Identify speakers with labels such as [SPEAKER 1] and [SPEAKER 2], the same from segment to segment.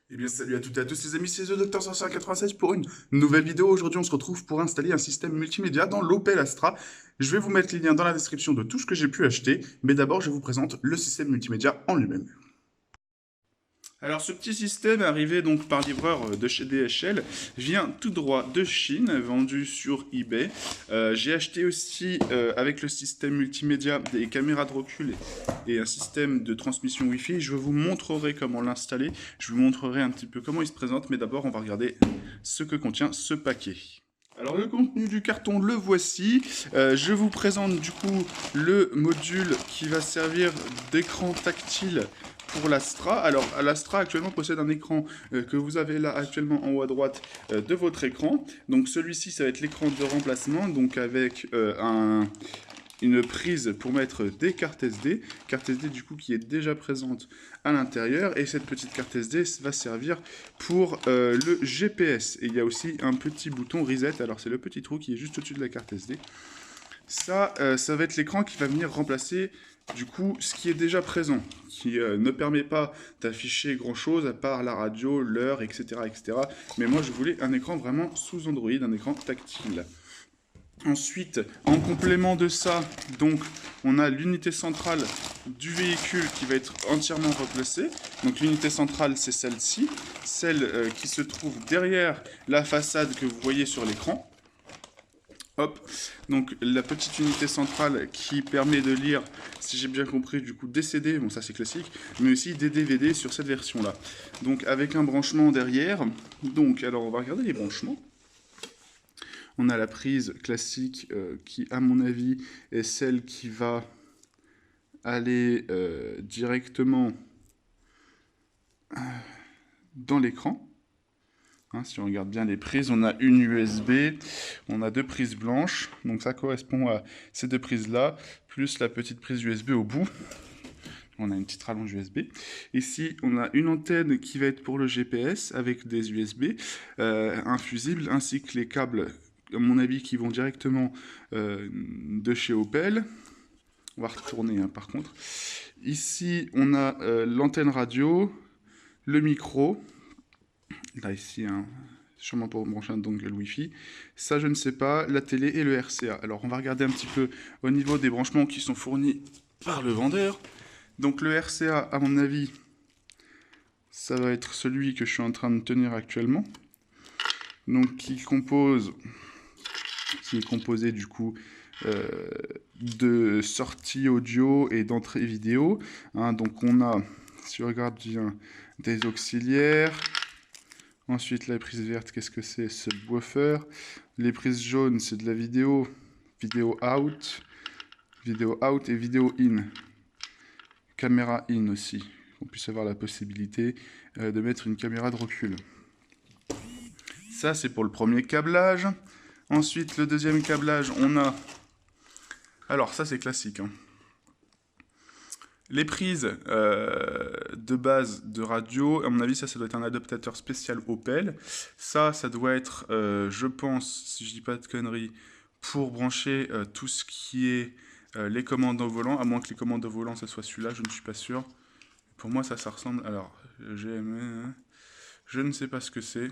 [SPEAKER 1] Eh bien, salut à toutes et à tous les amis, c'est The Docteur 596 pour une nouvelle vidéo. Aujourd'hui, on se retrouve pour installer un système multimédia dans l'Opel Astra. Je vais vous mettre les liens dans la description de tout ce que j'ai pu acheter, mais d'abord, je vous présente le système multimédia en lui-même. Alors, ce petit système arrivé donc par livreur de chez DHL vient tout droit de Chine, vendu sur eBay. J'ai acheté aussi avec le système multimédia des caméras de recul et un système de transmission Wi-Fi. Je vous montrerai comment l'installer. Je vous montrerai un petit peu comment il se présente, mais d'abord, on va regarder ce que contient ce paquet. Alors le contenu du carton, le voici. Je vous présente du coup le module qui va servir d'écran tactile pour l'Astra. Alors l'Astra actuellement possède un écran que vous avez là actuellement en haut à droite de votre écran. Donc celui-ci ça va être l'écran de remplacement, donc avec une prise pour mettre des cartes SD du coup qui est déjà présente à l'intérieur, et cette petite carte SD va servir pour le GPS, et il y a aussi un petit bouton reset, alors c'est le petit trou qui est juste au-dessus de la carte SD. Ça va être l'écran qui va venir remplacer du coup ce qui est déjà présent, qui ne permet pas d'afficher grand chose à part la radio, l'heure, etc., etc. Mais moi je voulais un écran vraiment sous Android, un écran tactile. Ensuite, en complément de ça, donc, on a l'unité centrale du véhicule qui va être entièrement replacée. Donc l'unité centrale, c'est celle-ci, celle qui se trouve derrière la façade que vous voyez sur l'écran. Hop, donc la petite unité centrale qui permet de lire, si j'ai bien compris, du coup des CD, bon ça c'est classique, mais aussi des DVD sur cette version-là. Donc avec un branchement derrière. Donc, alors on va regarder les branchements. On a la prise classique qui, à mon avis, est celle qui va aller directement dans l'écran. Hein, si on regarde bien les prises, on a une USB, on a deux prises blanches, donc ça correspond à ces deux prises-là, plus la petite prise USB au bout. On a une petite rallonge USB. Ici, on a une antenne qui va être pour le GPS avec des USB, un fusible, ainsi que les câbles, à mon avis, qui vont directement de chez Opel. On va retourner, hein, par contre. Ici, on a l'antenne radio, le micro. Là, ici, hein, sûrement pour brancher un dongle Wi-Fi. Ça, je ne sais pas. La télé et le RCA. Alors, on va regarder un petit peu au niveau des branchements qui sont fournis par le vendeur. Donc, le RCA, à mon avis, ça va être celui que je suis en train de tenir actuellement. Donc, qui est composé du coup de sorties audio et d'entrée vidéo. Hein, donc, on a, si on regarde bien, des auxiliaires. Ensuite, la prise verte, qu'est-ce que c'est? C'est le woofer. Les prises jaunes, c'est de la vidéo. Vidéo out et vidéo in. Caméra in aussi. On puisse avoir la possibilité de mettre une caméra de recul. Ça, c'est pour le premier câblage. Ensuite, le deuxième câblage, on a... Alors, ça, c'est classique, hein. Les prises de base de radio, à mon avis, ça doit être un adaptateur spécial Opel. Ça doit être, je pense, si je dis pas de conneries, pour brancher tout ce qui est les commandes au volant, à moins que les commandes au volant, ça soit celui-là, je ne suis pas sûr. Pour moi, ça ressemble... Alors, je ne sais pas ce que c'est.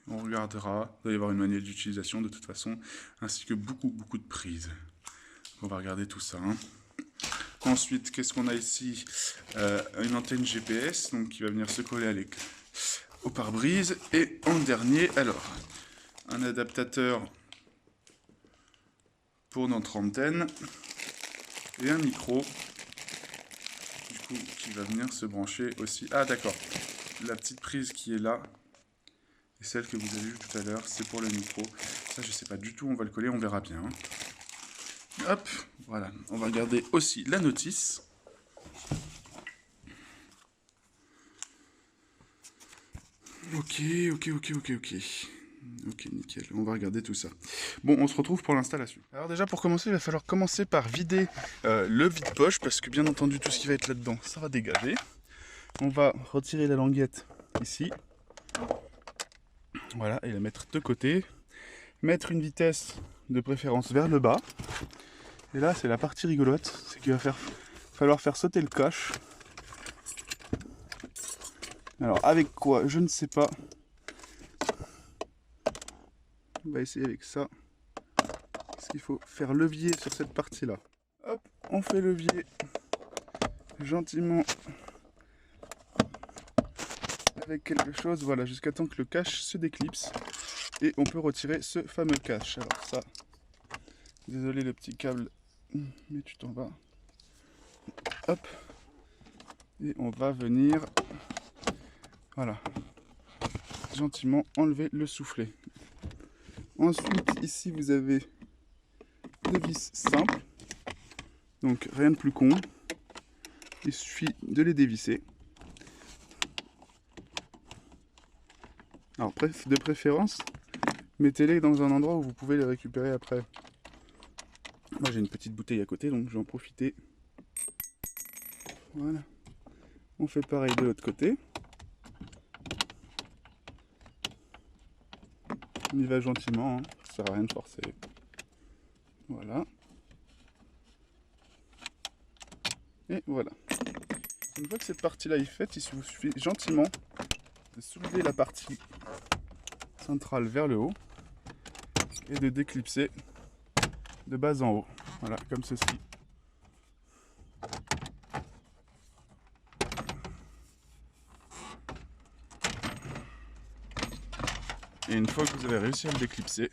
[SPEAKER 1] On regardera. Il doit y avoir une manuelle d'utilisation de toute façon, ainsi que beaucoup de prises. On va regarder tout ça, hein. Ensuite, qu'est-ce qu'on a ici? Une antenne GPS, donc qui va venir se coller au pare-brise. Et en dernier, alors, un adaptateur pour notre antenne et un micro, du coup, qui va venir se brancher aussi. Ah, d'accord. La petite prise qui est là, et celle que vous avez vue tout à l'heure, c'est pour le micro. Ça, je sais pas du tout, on va le coller, on verra bien, hein. Hop, voilà. On va regarder aussi la notice. Ok, nickel. On va regarder tout ça. Bon, on se retrouve pour l'installation. Alors déjà, pour commencer, il va falloir commencer par vider le vide-poche, parce que bien entendu, tout ce qui va être là-dedans, ça va dégager. On va retirer la languette ici. Voilà, et la mettre de côté. Mettre une vitesse de préférence vers le bas. Et là, c'est la partie rigolote, c'est qu'il va falloir faire sauter le cache. Alors avec quoi? Je ne sais pas. On va essayer avec ça. Parce qu'il faut faire levier sur cette partie-là. Hop, on fait levier gentiment avec quelque chose, voilà, jusqu'à temps que le cache se déclipse. Et on peut retirer ce fameux cache. Alors ça, désolé le petit câble, mais tu t'en vas. Hop. Et on va venir, voilà, gentiment enlever le soufflet. Ensuite, ici, vous avez deux vis simples. Donc, rien de plus con. Il suffit de les dévisser. Alors, de préférence, mettez-les dans un endroit où vous pouvez les récupérer après. Moi, j'ai une petite bouteille à côté, donc je vais en profiter. Voilà. On fait pareil de l'autre côté. On y va gentiment, hein. Ça sert à rien de forcer. Voilà. Et voilà. Une fois que cette partie-là est faite, il vous suffit gentiment de soulever la partie centrale vers le haut et de déclipser de bas en haut. Voilà, comme ceci. Et une fois que vous avez réussi à le déclipser,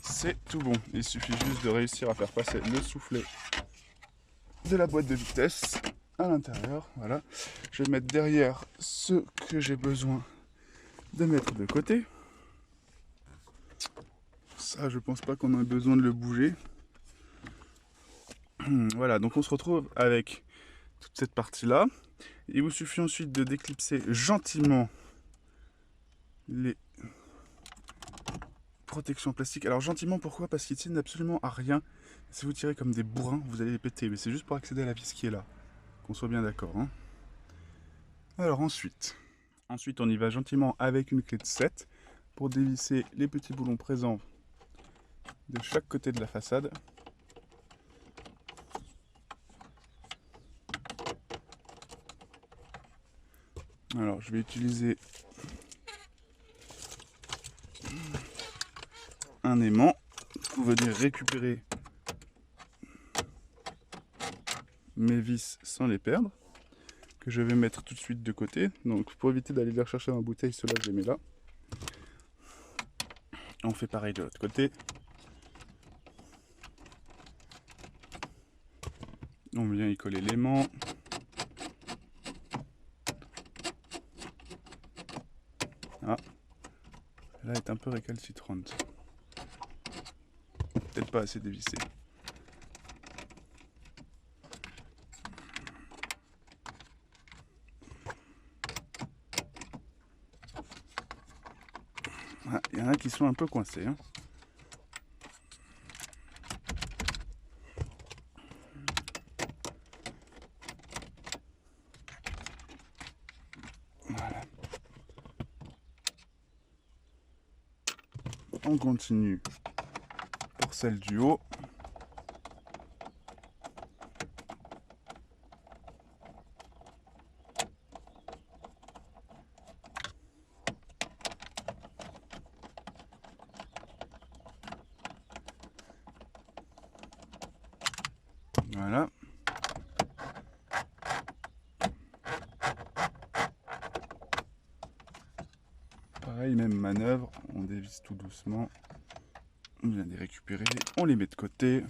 [SPEAKER 1] c'est tout bon. Il suffit juste de réussir à faire passer le soufflet de la boîte de vitesse à l'intérieur. Voilà. Je vais mettre derrière ce que j'ai besoin de mettre de côté. Ça, je pense pas qu'on ait besoin de le bouger. Voilà, donc on se retrouve avec toute cette partie-là. Il vous suffit ensuite de déclipser gentiment les protections plastiques. Alors gentiment, pourquoi? Parce qu'ils tiennent absolument à rien. Si vous tirez comme des bourrins, vous allez les péter. Mais c'est juste pour accéder à la vis qui est là. Qu'on soit bien d'accord. Hein. Alors ensuite, on y va gentiment avec une clé de 7 pour dévisser les petits boulons présents de chaque côté de la façade. Alors je vais utiliser un aimant pour venir récupérer mes vis sans les perdre, que je vais mettre tout de suite de côté. Donc pour éviter d'aller les rechercher dans la bouteille, cela je les mets là. On fait pareil de l'autre côté. On vient y coller l'aimant. Ah, là est un peu récalcitrante. Peut-être pas assez dévissée. Ah, il y en a qui sont un peu coincés. Hein. Voilà. On continue pour celle du haut. Voilà. Pareil, même manœuvre, on dévisse tout doucement. On vient les récupérer, on les met de côté.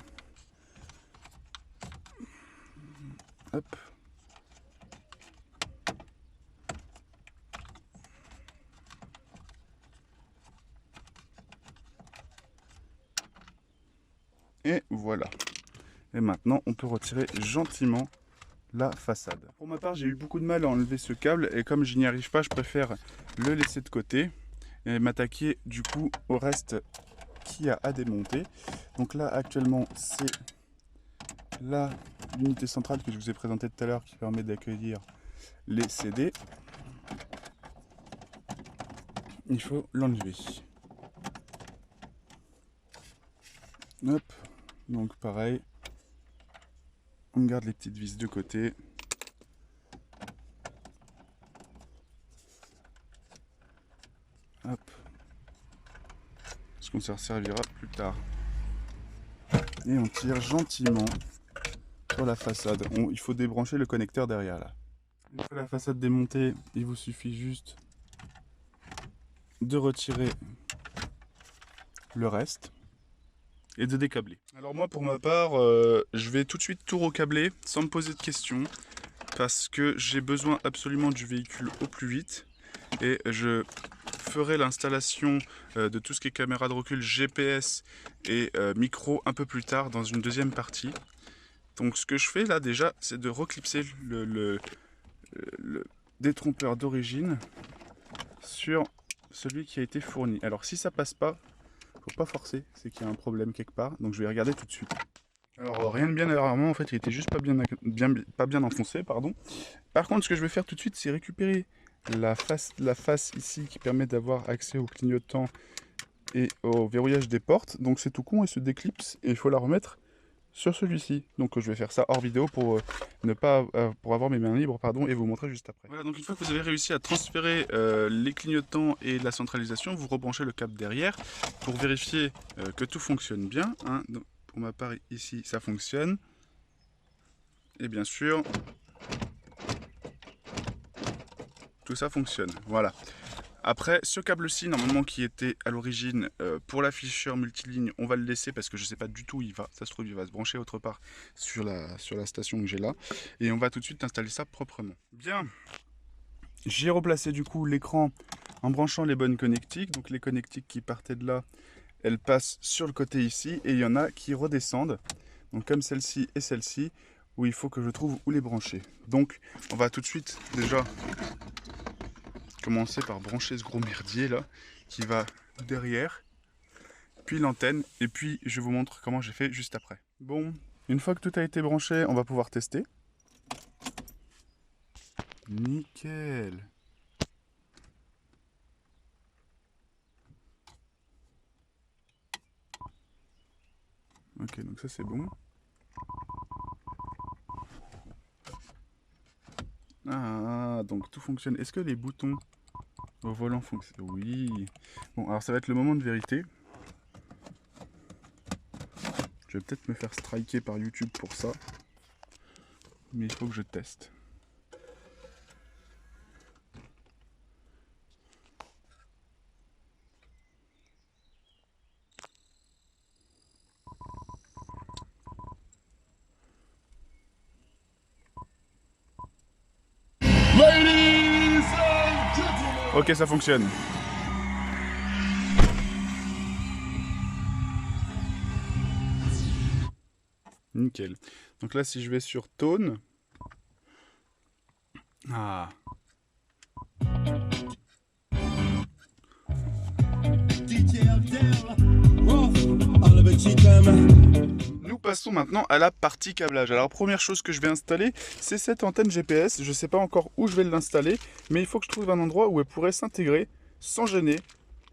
[SPEAKER 1] Hop. Et voilà. Et maintenant, on peut retirer gentiment la façade. Pour ma part, j'ai eu beaucoup de mal à enlever ce câble et comme je n'y arrive pas, je préfère le laisser de côté et m'attaquer du coup au reste qui a à démonter. Donc là, actuellement, c'est l'unité centrale que je vous ai présentée tout à l'heure qui permet d'accueillir les CD. Il faut l'enlever. Hop, donc pareil, on garde les petites vis de côté. Hop. Parce qu'on s'en servira plus tard. Et on tire gentiment sur la façade. Il faut débrancher le connecteur derrière là. Une fois la façade démontée, il vous suffit juste de retirer le reste et de décabler. Alors moi pour ma part, je vais tout de suite tout recabler sans me poser de questions parce que j'ai besoin absolument du véhicule au plus vite et je ferai l'installation de tout ce qui est caméra de recul, GPS et micro un peu plus tard dans une deuxième partie. Donc ce que je fais là déjà, c'est de reclipser le détrompeur d'origine sur celui qui a été fourni. Alors si ça passe pas, faut pas forcer, c'est qu'il y a un problème quelque part, donc je vais regarder tout de suite. Alors rien de bien alarmant, en fait il était juste pas bien enfoncé, pardon. Par contre ce que je vais faire tout de suite, c'est récupérer la face ici qui permet d'avoir accès au clignotant et au verrouillage des portes. Donc c'est tout con, elle se déclipse et il faut la remettre sur celui-ci. Donc je vais faire ça hors vidéo pour pour avoir mes mains libres, pardon, et vous montrer juste après. Voilà, donc une fois que vous avez réussi à transférer les clignotants et la centralisation, vous rebranchez le câble derrière pour vérifier que tout fonctionne bien, hein. Donc, pour ma part ici ça fonctionne. Et bien sûr tout ça fonctionne. Voilà. Après, ce câble-ci, normalement, qui était à l'origine pour l'afficheur multiligne, on va le laisser parce que je ne sais pas du tout où il va. Ça se trouve, il va se brancher autre part sur la station que j'ai là. Et on va tout de suite installer ça proprement. Bien. J'ai replacé du coup l'écran en branchant les bonnes connectiques. Donc les connectiques qui partaient de là, elles passent sur le côté ici. Et il y en a qui redescendent. Donc comme celle-ci et celle-ci, où il faut que je trouve où les brancher. Donc on va tout de suite déjà commencer par brancher ce gros merdier là qui va derrière, puis l'antenne, et puis je vous montre comment j'ai fait juste après. Bon, une fois que tout a été branché, on va pouvoir tester. Nickel. Ok, donc ça c'est bon. Ah, donc tout fonctionne. Est-ce que les boutons au volant fonctionnent? Oui. Bon, alors ça va être le moment de vérité. Je vais peut-être me faire striker par YouTube pour ça. Mais il faut que je teste. Ok, ça fonctionne. Nickel. Donc là, si je vais sur Tone. Ah. Nous passons maintenant à la partie câblage. Alors première chose que je vais installer, c'est cette antenne GPS. Je ne sais pas encore où je vais l'installer, mais il faut que je trouve un endroit où elle pourrait s'intégrer sans gêner.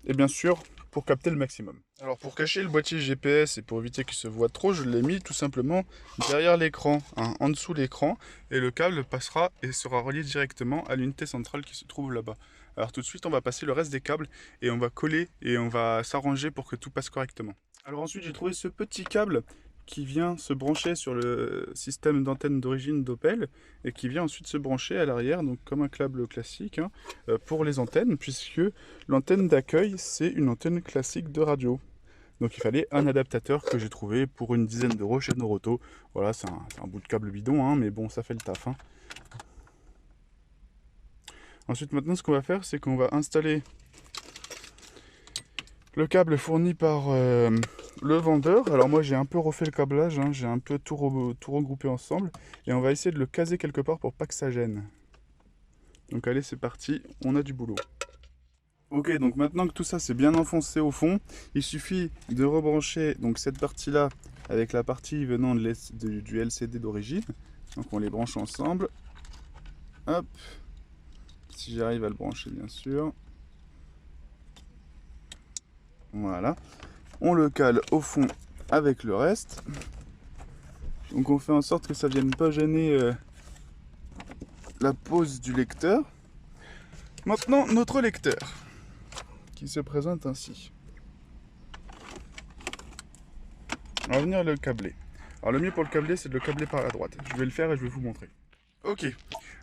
[SPEAKER 1] Et bien sûr, pour capter le maximum. Alors pour cacher le boîtier GPS et pour éviter qu'il se voit trop, je l'ai mis tout simplement derrière l'écran, hein, en dessous de l'écran, et le câble passera et sera relié directement à l'unité centrale qui se trouve là-bas. Alors tout de suite, on va passer le reste des câbles et on va coller et on va s'arranger pour que tout passe correctement. Alors ensuite, j'ai trouvé ce petit câble qui vient se brancher sur le système d'antenne d'origine d'Opel et qui vient ensuite se brancher à l'arrière, donc comme un câble classique, hein, pour les antennes, puisque l'antenne d'accueil, c'est une antenne classique de radio. Donc il fallait un adaptateur que j'ai trouvé pour une dizaine d'euros chez Noroto. Voilà, c'est un bout de câble bidon, hein, mais bon, ça fait le taf. Hein. Ensuite, maintenant, ce qu'on va faire, c'est qu'on va installer le câble fourni par le vendeur. Alors moi j'ai un peu refait le câblage, hein, j'ai un peu tout regroupé ensemble. Et on va essayer de le caser quelque part pour pas que ça gêne. Donc allez, c'est parti, on a du boulot. Ok, donc maintenant que tout ça c'est bien enfoncé au fond, il suffit de rebrancher donc cette partie-là avec la partie venant du LCD d'origine. Donc on les branche ensemble. Hop, si j'arrive à le brancher bien sûr. Voilà, on le cale au fond avec le reste. Donc on fait en sorte que ça ne vienne pas gêner la pose du lecteur. Maintenant notre lecteur. qui se présente ainsi. On va venir le câbler. Alors le mieux pour le câbler, c'est de le câbler par la droite. Je vais le faire et je vais vous montrer. Ok.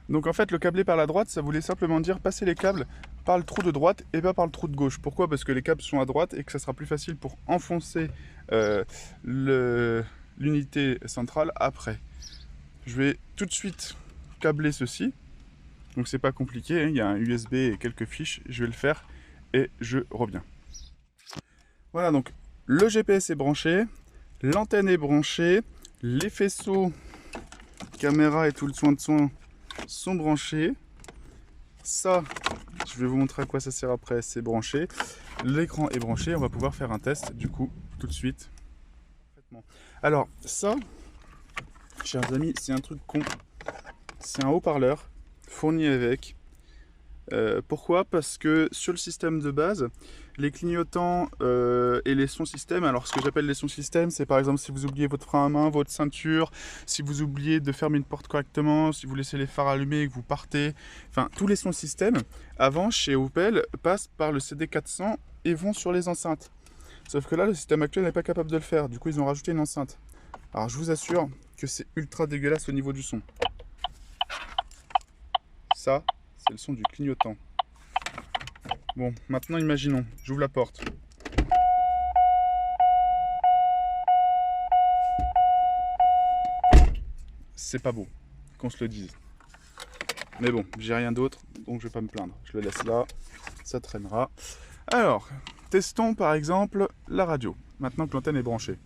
[SPEAKER 1] Donc en fait, le câbler par la droite, ça voulait simplement dire passer les câbles par le trou de droite et pas par le trou de gauche. Pourquoi? Parce que les câbles sont à droite et que ça sera plus facile pour enfoncer l'unité centrale après. Je vais tout de suite câbler ceci. Donc c'est pas compliqué, hein. Il y a un USB et quelques fiches. Je vais le faire et je reviens. Voilà, donc le GPS est branché, l'antenne est branchée, les faisceaux, caméra et tout le soin de soin sont branchés. Ça, je vais vous montrer à quoi ça sert après, c'est branché. L'écran est branché, on va pouvoir faire un test du coup tout de suite. Alors ça, chers amis, c'est un truc con. C'est un haut-parleur fourni avec. Pourquoi? Parce que sur le système de base, les clignotants et les sons système, alors ce que j'appelle les sons système, c'est par exemple si vous oubliez votre frein à main, votre ceinture, si vous oubliez de fermer une porte correctement, si vous laissez les phares allumés et que vous partez, enfin tous les sons système, avant chez Opel, passent par le CD400 et vont sur les enceintes. Sauf que là, le système actuel n'est pas capable de le faire, du coup ils ont rajouté une enceinte. Alors je vous assure que c'est ultra dégueulasse au niveau du son. Ça, c'est le son du clignotant. Bon, maintenant imaginons, j'ouvre la porte. C'est pas beau, qu'on se le dise. Mais bon, j'ai rien d'autre, donc je vais pas me plaindre. Je le laisse là, ça traînera. Alors, testons par exemple la radio, maintenant que l'antenne est branchée.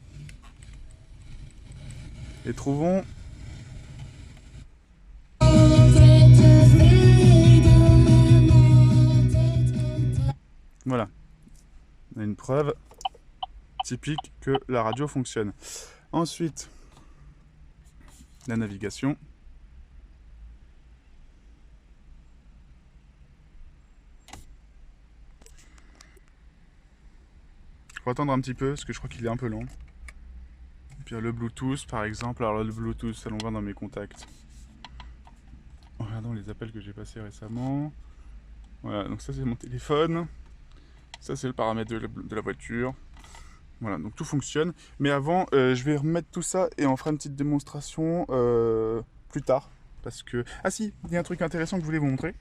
[SPEAKER 1] Et trouvons... Voilà, on a une preuve typique que la radio fonctionne. Ensuite, la navigation. Je vais attendre un petit peu parce que je crois qu'il est un peu lent. Et puis le Bluetooth par exemple. Alors le Bluetooth, allons voir dans mes contacts. Regardons les appels que j'ai passés récemment. Voilà, donc ça c'est mon téléphone. Ça c'est le paramètre de la voiture. Voilà, donc tout fonctionne. Mais avant, je vais remettre tout ça et on fera une petite démonstration plus tard. Parce que... Ah si, il y a un truc intéressant que je voulais vous montrer.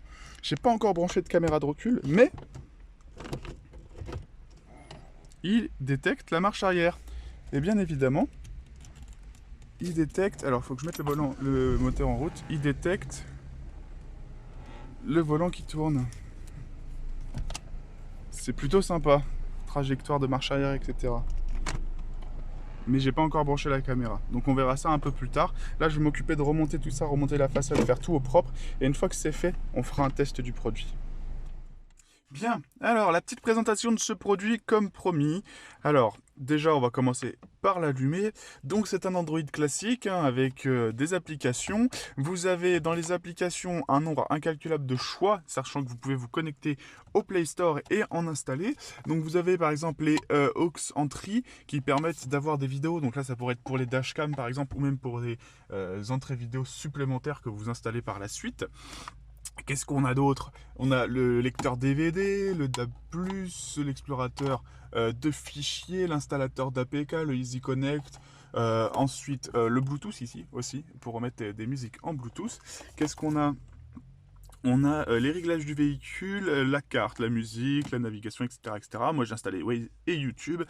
[SPEAKER 1] J'ai pas encore branché de caméra de recul, mais... il détecte la marche arrière. Et bien évidemment, il détecte... Alors, il faut que je mette le moteur en route. Il détecte le volant qui tourne. C'est plutôt sympa. Trajectoire de marche arrière, etc. Mais j'ai pas encore branché la caméra. Donc on verra ça un peu plus tard. Là, je vais m'occuper de remonter tout ça, remonter la façade, faire tout au propre. Et une fois que c'est fait, on fera un test du produit. Bien, alors la petite présentation de ce produit comme promis. Alors déjà on va commencer par l'allumer. Donc c'est un Android classique hein, avec des applications. Vous avez dans les applications un nombre incalculable de choix, sachant que vous pouvez vous connecter au Play Store et en installer. Donc vous avez par exemple les aux entry qui permettent d'avoir des vidéos. Donc là ça pourrait être pour les dashcam par exemple ou même pour des entrées vidéo supplémentaires que vous installez par la suite. Qu'est-ce qu'on a d'autre? On a le lecteur DVD, le DAB+, l'explorateur de fichiers, l'installateur d'APK, le Easy Connect, ensuite le Bluetooth ici aussi, pour remettre des musiques en Bluetooth. Qu'est-ce qu'on a? On a les réglages du véhicule, la carte, la musique, la navigation, etc. etc. Moi j'ai installé Waze et YouTube.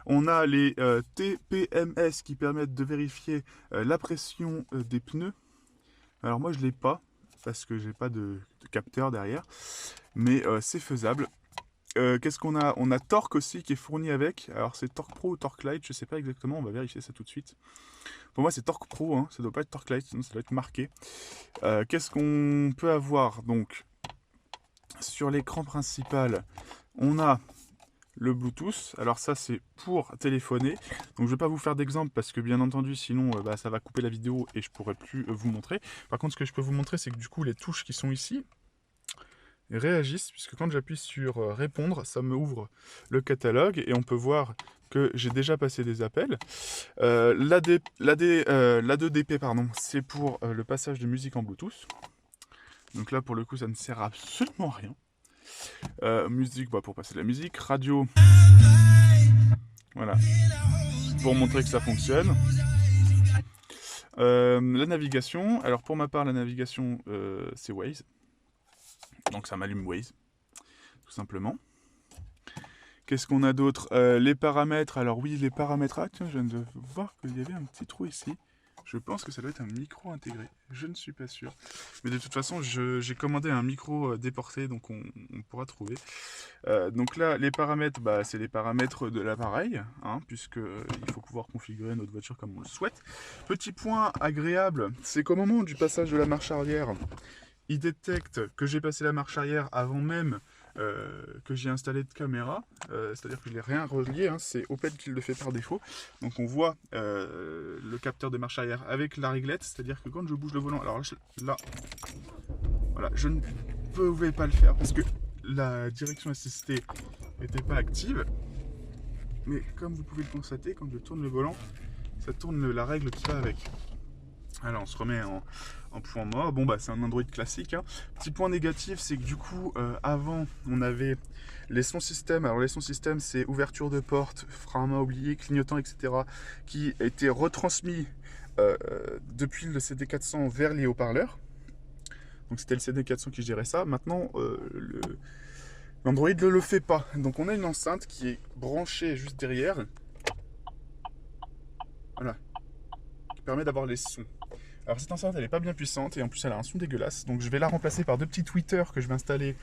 [SPEAKER 1] On a les TPMS qui permettent de vérifier la pression des pneus. Alors moi je ne l'ai pas, parce que j'ai pas de capteur derrière, mais c'est faisable. Qu'est-ce qu'on a? On a Torque aussi qui est fourni avec. Alors c'est Torque Pro ou Torque Lite, je sais pas exactement, on va vérifier ça tout de suite. Pour moi c'est Torque Pro, hein. Ça doit pas être Torque Lite, sinon ça doit être marqué. Qu'est-ce qu'on peut avoir? Donc sur l'écran principal, on a le Bluetooth. Alors ça c'est pour téléphoner, donc je vais pas vous faire d'exemple parce que bien entendu sinon ça va couper la vidéo et je pourrais plus vous montrer. Par contre ce que je peux vous montrer c'est que du coup les touches qui sont ici réagissent, puisque quand j'appuie sur répondre ça me ouvre le catalogue et on peut voir que j'ai déjà passé des appels. L'A2DP pardon, c'est pour le passage de musique en Bluetooth. Donc là pour le coup ça ne sert absolument à rien. Musique, bah, pour passer de la musique. Radio, voilà, pour montrer que ça fonctionne. La navigation, alors pour ma part, la navigation, c'est Waze. Donc ça m'allume Waze, tout simplement. Qu'est-ce qu'on a d'autre? Les paramètres, alors oui, les paramètres. Ah tiens, je viens de voir qu'il y avait un petit trou ici. Je pense que ça doit être un micro intégré, je ne suis pas sûr. Mais de toute façon, j'ai commandé un micro déporté, donc on pourra trouver. Donc là, les paramètres, bah, c'est les paramètres de l'appareil, hein, puisqu'il faut pouvoir configurer notre voiture comme on le souhaite. Petit point agréable, c'est qu'au moment du passage de la marche arrière, il détecte que j'ai passé la marche arrière avant même que j'ai installé de caméra, c'est-à-dire que je n'ai rien relié, hein, c'est Opel qui le fait par défaut. Donc on voit le capteur de marche arrière avec la réglette, c'est-à-dire que quand je bouge le volant, alors là, voilà, je ne pouvais pas le faire parce que la direction assistée n'était pas active. Mais comme vous pouvez le constater, quand je tourne le volant, ça tourne la règle qui va avec. Alors on se remet en point mort. Bon bah c'est un Android classique, hein. Petit point négatif, c'est que du coup avant on avait les sons système. Alors les sons système, c'est ouverture de porte, frein à main oublié, clignotant, etc. qui étaient retransmis depuis le CD400 vers les haut-parleurs. Donc c'était le CD400 qui gérait ça. Maintenant l'Android ne le fait pas. Donc on a une enceinte qui est branchée juste derrière. Voilà. Qui permet d'avoir les sons. Alors cette enceinte elle n'est pas bien puissante et en plus elle a un son dégueulasse, donc je vais la remplacer par deux petits tweeters que je vais installer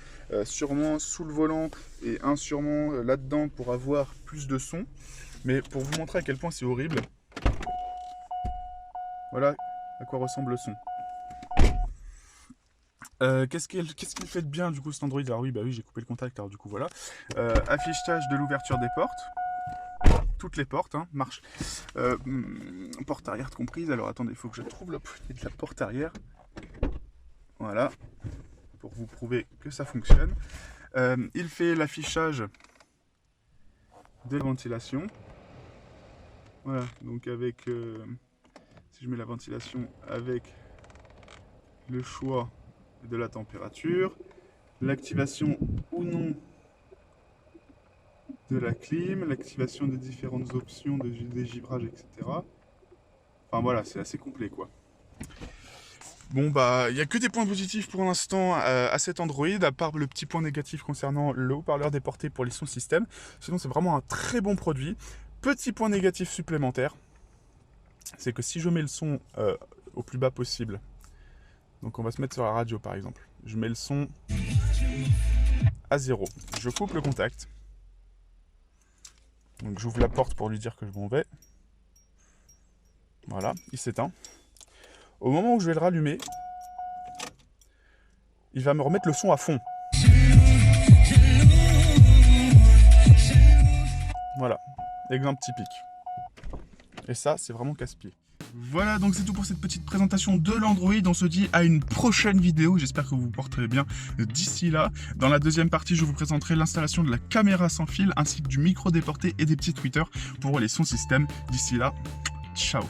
[SPEAKER 1] sûrement sous le volant et un sûrement là-dedans pour avoir plus de son. Mais pour vous montrer à quel point c'est horrible, voilà à quoi ressemble le son. Qu'est-ce qu'il fait de bien du coup cet Android? Alors oui, bah oui, j'ai coupé le contact, alors du coup voilà. Affichage de l'ouverture des portes. Toutes les portes, hein, marche. Porte arrière comprise. Alors attendez, il faut que je trouve la poignée de la porte arrière. Voilà. Pour vous prouver que ça fonctionne. Il fait l'affichage de la ventilation. Voilà. Donc avec... si je mets la ventilation avec le choix de la température, l'activation ou non de la clim, l'activation des différentes options de dégivrage, etc. Enfin voilà, c'est assez complet quoi. Bon bah, il n'y a que des points positifs pour l'instant à cet Android, à part le petit point négatif concernant le haut-parleur déporté pour les sons système. Sinon c'est vraiment un très bon produit. Petit point négatif supplémentaire, c'est que si je mets le son au plus bas possible, donc on va se mettre sur la radio par exemple, je mets le son à 0, je coupe le contact. Donc j'ouvre la porte pour lui dire que je m'en vais. Voilà, il s'éteint. Au moment où je vais le rallumer, il va me remettre le son à fond. Voilà, exemple typique. Et ça, c'est vraiment casse-pied. Voilà, donc c'est tout pour cette petite présentation de l'Android. On se dit à une prochaine vidéo. J'espère que vous vous porterez bien d'ici là. Dans la deuxième partie, je vous présenterai l'installation de la caméra sans fil ainsi que du micro déporté et des petits tweeters pour les sons système. D'ici là, ciao.